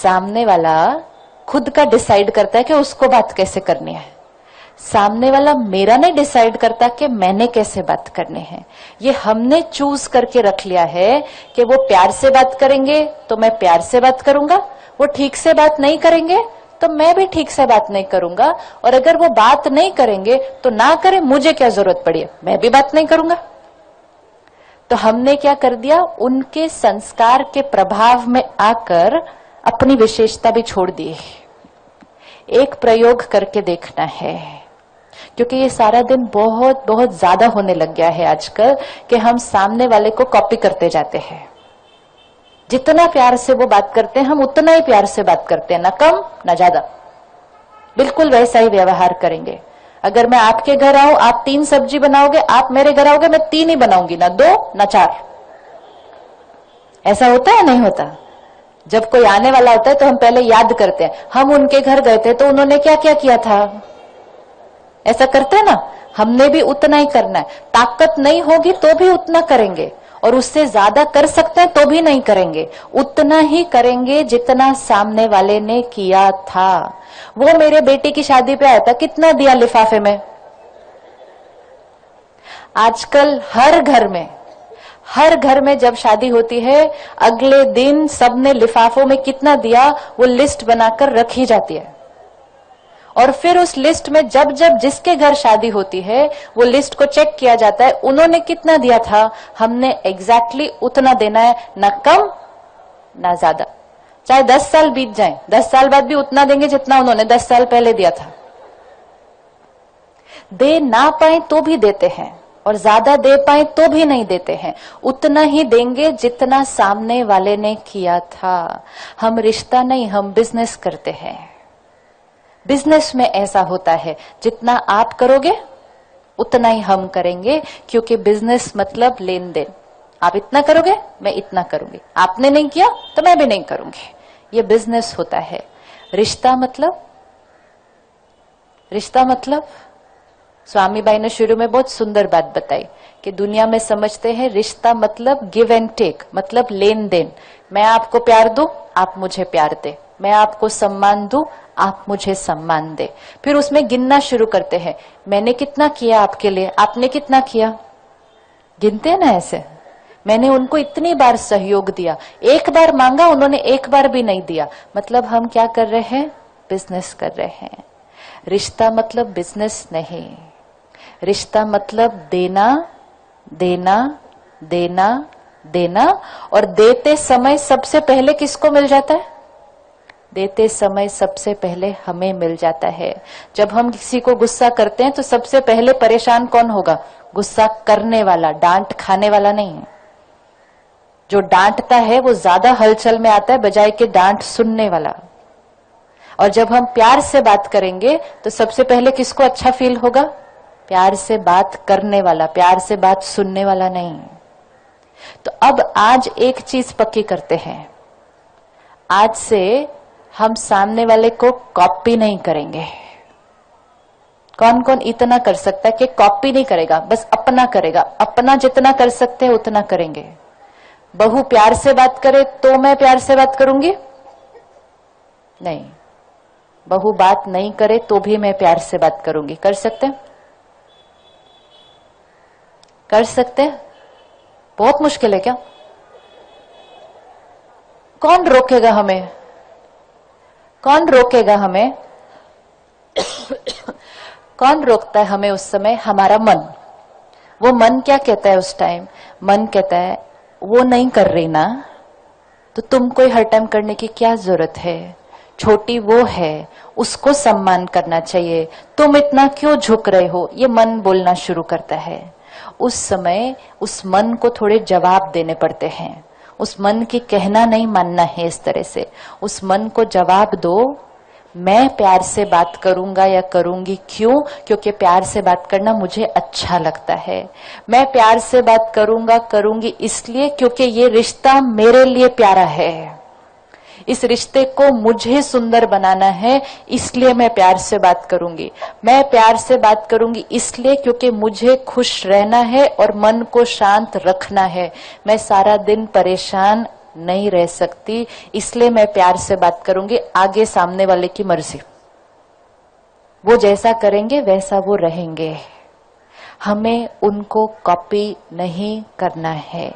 सामने वाला खुद का डिसाइड करता है कि उसको बात कैसे करनी है। सामने वाला मेरा नहीं डिसाइड करता कि मैंने कैसे बात करनी है। ये हमने चूज करके रख लिया है कि वो प्यार से बात करेंगे तो मैं प्यार से बात करूंगा, वो ठीक से बात नहीं करेंगे तो मैं भी ठीक से बात नहीं करूंगा, और अगर वो बात नहीं करेंगे तो ना करें, मुझे क्या जरूरत पड़ी है, मैं भी बात नहीं करूंगा। तो हमने क्या कर दिया, उनके संस्कार के प्रभाव में आकर अपनी विशेषता भी छोड़ दी। एक प्रयोग करके देखना है, क्योंकि ये सारा दिन बहुत बहुत ज्यादा होने लग गया है आजकल कि हम सामने वाले को कॉपी करते जाते हैं। जितना प्यार से वो बात करते हैं हम उतना ही प्यार से बात करते हैं, ना कम ना ज्यादा, बिल्कुल वैसा ही व्यवहार करेंगे। अगर मैं आपके घर आऊं, आप 3 सब्जी बनाओगे, आप मेरे घर आओगे, मैं 3 ही बनाऊंगी, ना 2 ना 4। ऐसा होता है नहीं होता? जब कोई आने वाला होता है तो हम पहले याद करते हैं, हम उनके घर गए थे तो उन्होंने क्या क्या किया था, ऐसा करते हैं ना। हमने भी उतना ही करना है। ताकत नहीं होगी तो भी उतना करेंगे, और उससे ज्यादा कर सकते हैं तो भी नहीं करेंगे, उतना ही करेंगे जितना सामने वाले ने किया था। वो मेरे बेटे की शादी पे आया था, कितना दिया लिफाफे में? आजकल हर घर में जब शादी होती है, अगले दिन सबने लिफाफों में कितना दिया वो लिस्ट बनाकर रखी जाती है, और फिर उस लिस्ट में जब जब जिसके घर शादी होती है वो लिस्ट को चेक किया जाता है, उन्होंने कितना दिया था, हमने एग्जैक्टली उतना देना है, ना कम ना ज्यादा। चाहे 10 साल बीत जाएं, 10 साल बाद भी उतना देंगे जितना उन्होंने 10 साल पहले दिया था। दे ना पाए तो भी देते हैं, और ज्यादा दे पाए तो भी नहीं देते हैं, उतना ही देंगे जितना सामने वाले ने किया था। हम रिश्ता नहीं, हम बिजनेस करते हैं। बिजनेस में ऐसा होता है, जितना आप करोगे उतना ही हम करेंगे, क्योंकि बिजनेस मतलब लेन देन। आप इतना करोगे मैं इतना करूंगी, आपने नहीं किया तो मैं भी नहीं करूंगी, ये बिजनेस होता है। रिश्ता मतलब स्वामी बाई ने शुरू में बहुत सुंदर बात बताई कि दुनिया में समझते हैं रिश्ता मतलब गिव एंड टेक, मतलब लेन देन। मैं आपको प्यार दूं, आप मुझे प्यार दे, मैं आपको सम्मान दूं, आप मुझे सम्मान दे। फिर उसमें गिनना शुरू करते हैं, मैंने कितना किया आपके लिए, आपने कितना किया, गिनते हैं ना ऐसे। मैंने उनको इतनी बार सहयोग दिया, एक बार मांगा उन्होंने एक बार भी नहीं दिया, मतलब हम क्या कर रहे हैं, बिजनेस कर रहे हैं। रिश्ता मतलब बिजनेस नहीं, रिश्ता मतलब देना देना देना देना, और देते समय सबसे पहले किसको मिल जाता है, देते समय सबसे पहले हमें मिल जाता है। जब हम किसी को गुस्सा करते हैं तो सबसे पहले परेशान कौन होगा, गुस्सा करने वाला, डांट खाने वाला नहीं है। जो डांटता है वो ज्यादा हलचल में आता है बजाय के डांट सुनने वाला। और जब हम प्यार से बात करेंगे तो सबसे पहले किसको अच्छा फील होगा, प्यार से बात करने वाला, प्यार से बात सुनने वाला नहीं। तो अब आज एक चीज पक्की करते हैं, आज से हम सामने वाले को कॉपी नहीं करेंगे। कौन कौन इतना कर सकता है कि कॉपी नहीं करेगा, बस अपना करेगा, अपना जितना कर सकते हैं उतना करेंगे। बहू प्यार से बात करे तो मैं प्यार से बात करूंगी नहीं, बहू बात नहीं करे तो भी मैं प्यार से बात करूंगी। कर सकते हैं? कर सकते हैं? बहुत मुश्किल है क्या? कौन रोकेगा हमें, कौन रोकेगा हमें? कौन रोकता है हमें उस समय? हमारा मन। वो मन क्या कहता है उस टाइम? मन कहता है वो नहीं कर रही ना, तो तुमको हर टाइम करने की क्या जरूरत है, छोटी वो है, उसको सम्मान करना चाहिए, तुम इतना क्यों झुक रहे हो, ये मन बोलना शुरू करता है। उस समय उस मन को थोड़े जवाब देने पड़ते हैं। उस मन की कहना नहीं मानना है इस तरह से। उस मन को जवाब दो, मैं प्यार से बात करूंगा या करूंगी, क्यों? क्योंकि प्यार से बात करना मुझे अच्छा लगता है। मैं प्यार से बात करूंगा करूंगी इसलिए क्योंकि ये रिश्ता मेरे लिए प्यारा है, इस रिश्ते को मुझे सुंदर बनाना है, इसलिए मैं प्यार से बात करूंगी। मैं प्यार से बात करूंगी इसलिए क्योंकि मुझे खुश रहना है और मन को शांत रखना है। मैं सारा दिन परेशान नहीं रह सकती, इसलिए मैं प्यार से बात करूंगी, आगे सामने वाले की मर्जी। वो जैसा करेंगे वैसा वो रहेंगे, हमें उनको कॉपी नहीं करना है।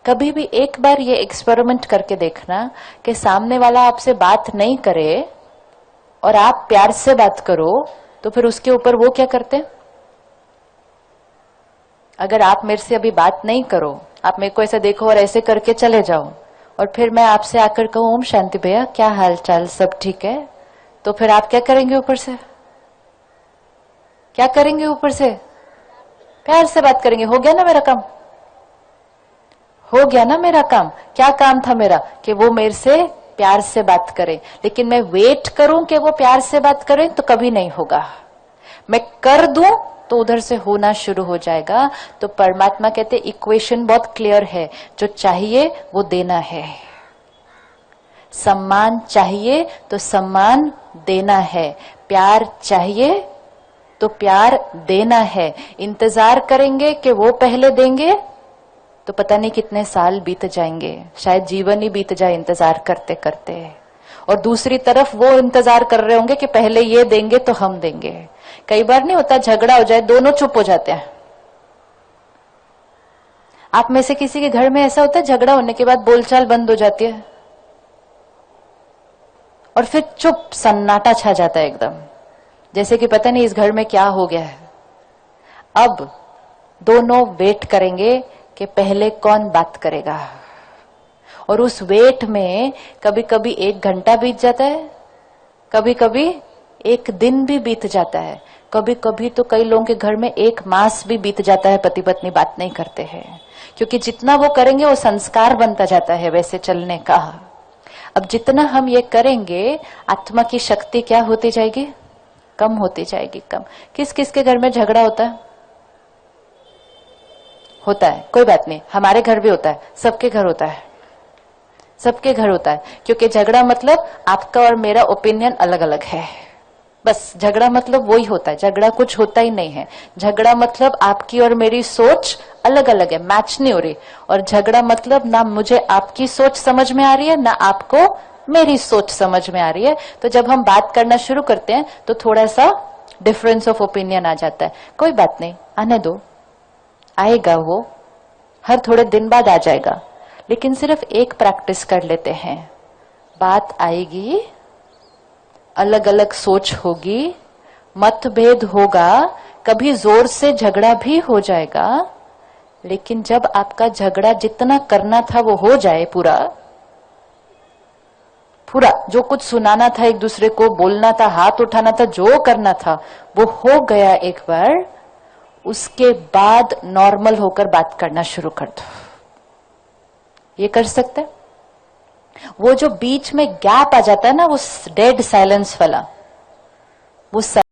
कभी भी एक बार ये एक्सपेरिमेंट करके देखना कि सामने वाला आपसे बात नहीं करे और आप प्यार से बात करो, तो फिर उसके ऊपर वो क्या करते हैं? अगर आप मेरे से अभी बात नहीं करो, आप मेरे को ऐसे देखो और ऐसे करके चले जाओ, और फिर मैं आपसे आकर कहूं ओम शांति भैया क्या हाल चाल, सब ठीक है, तो फिर आप क्या करेंगे ऊपर से? क्या करेंगे ऊपर से? प्यार से बात करेंगे। हो गया ना मेरा काम? हो गया ना मेरा काम? क्या काम था मेरा? कि वो मेरे से प्यार से बात करे। लेकिन मैं वेट करूं कि वो प्यार से बात करें तो कभी नहीं होगा। मैं कर दूं तो उधर से होना शुरू हो जाएगा। तो परमात्मा कहते इक्वेशन बहुत क्लियर है, जो चाहिए वो देना है। सम्मान चाहिए तो सम्मान देना है, प्यार चाहिए तो प्यार देना है। इंतजार करेंगे कि वो पहले देंगे तो पता नहीं कितने साल बीत जाएंगे, शायद जीवन ही बीत जाए इंतजार करते करते। और दूसरी तरफ वो इंतजार कर रहे होंगे कि पहले ये देंगे तो हम देंगे। कई बार नहीं होता, झगड़ा हो जाए, दोनों चुप हो जाते हैं। आप में से किसी के घर में ऐसा होता है, झगड़ा होने के बाद बोलचाल बंद हो जाती है और फिर चुप सन्नाटा छा जाता है एकदम, जैसे कि पता नहीं इस घर में क्या हो गया है। अब दोनों वेट करेंगे कि पहले कौन बात करेगा, और उस वेट में कभी कभी 1 घंटा बीत जाता है, कभी कभी 1 दिन भी बीत जाता है, कभी कभी तो कई लोगों के घर में 1 मास भी बीत जाता है, पति पत्नी बात नहीं करते हैं। क्योंकि जितना वो करेंगे वो संस्कार बनता जाता है वैसे चलने का। अब जितना हम ये करेंगे, आत्मा की शक्ति क्या होती जाएगी? कम होती जाएगी, कम। किस किस के घर में झगड़ा होता है? होता है, कोई बात नहीं, हमारे घर भी होता है, सबके घर होता है, सबके घर होता है। क्योंकि झगड़ा मतलब आपका और मेरा ओपिनियन अलग अलग है, बस झगड़ा मतलब वही होता है। झगड़ा कुछ होता ही नहीं है। झगड़ा मतलब आपकी और मेरी सोच अलग अलग है, मैच नहीं हो रही। और झगड़ा मतलब ना मुझे आपकी सोच समझ में आ रही है, ना आपको मेरी सोच समझ में आ रही है। तो जब हम बात करना शुरू करते हैं तो थोड़ा सा डिफरेंस ऑफ ओपिनियन आ जाता है। कोई बात नहीं, आने दो, आएगा वो, हर थोड़े दिन बाद आ जाएगा। लेकिन सिर्फ एक प्रैक्टिस कर लेते हैं, बात आएगी, अलग अलग सोच होगी, मतभेद होगा, कभी जोर से झगड़ा भी हो जाएगा। लेकिन जब आपका झगड़ा जितना करना था वो हो जाए, पूरा पूरा जो कुछ सुनाना था, एक दूसरे को बोलना था, हाथ उठाना था, जो करना था वो हो गया एक बार, उसके बाद नॉर्मल होकर बात करना शुरू कर दो। ये कर सकते हैं? वो जो बीच में गैप आ जाता है ना, वो डेड साइलेंस वाला, वो